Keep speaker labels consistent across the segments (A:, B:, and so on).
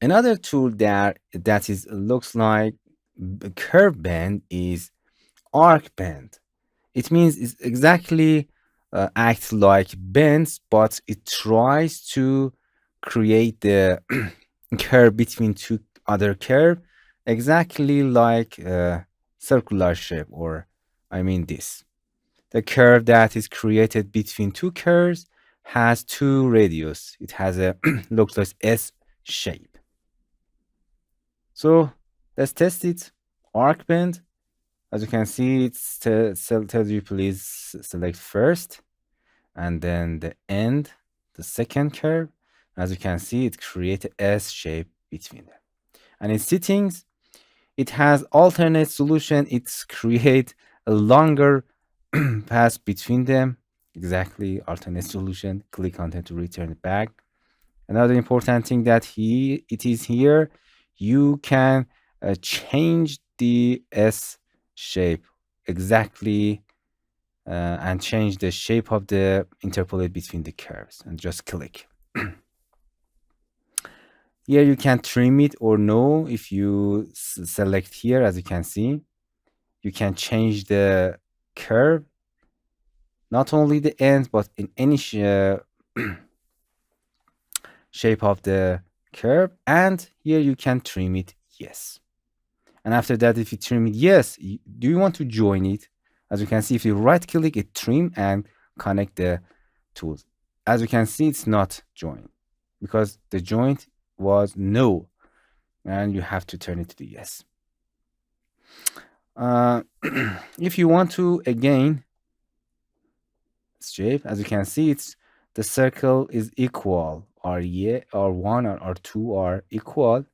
A: Another tool that is looks like curve bend is arc bend. It means it exactly acts like bends, but it tries to create the curve between two other curve, exactly like a circular shape, or I mean this. The curve that is created between two curves has two radius. It has a looks like S shape. So let's test it. Arc bend. As you can see, tells you please select first and then the end, the second curve. As you can see, it creates a S shape between them. And in settings, it has alternate solution. It's create a longer path between them. Exactly, alternate solution. Click on it to return it back. Another important thing that it is here, you can change the S shape exactly and change the shape of the interpolate between the curves and just click. Here you can trim it or no. If you select here, as you can see, you can change the curve, not only the end, but in any shape of the curve. And here you can trim it, yes. And after that, if you trim it, yes, do you want to join it? As you can see, if you right click it, trim and connect the tools. As you can see, it's not joined because the joint was no, and you have to turn it to the yes. If you want to again shape, as you can see, it's the circle is equal, or yeah, or one or two are equal,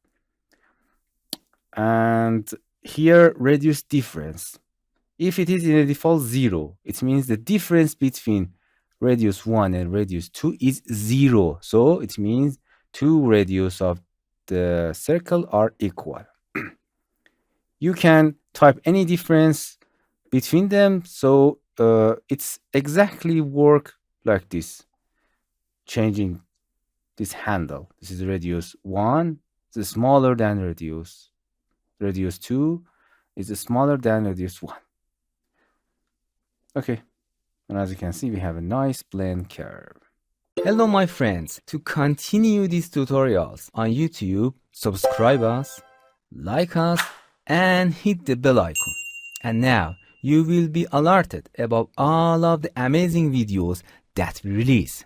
A: and here radius difference. If it is in a default 0, it means the difference between radius 1 and radius 2 is 0. So it means two radius of the circle are equal. You can type any difference between them. So it's exactly work like this. Changing this handle. This is radius 1. It's smaller than radius. Radius 2 is smaller than radius 1. Okay, and as you can see, we have a nice blend curve. Hello my friends, to continue these tutorials on YouTube, subscribe us, like us, and hit the bell icon. And now, you will be alerted about all of the amazing videos that we release.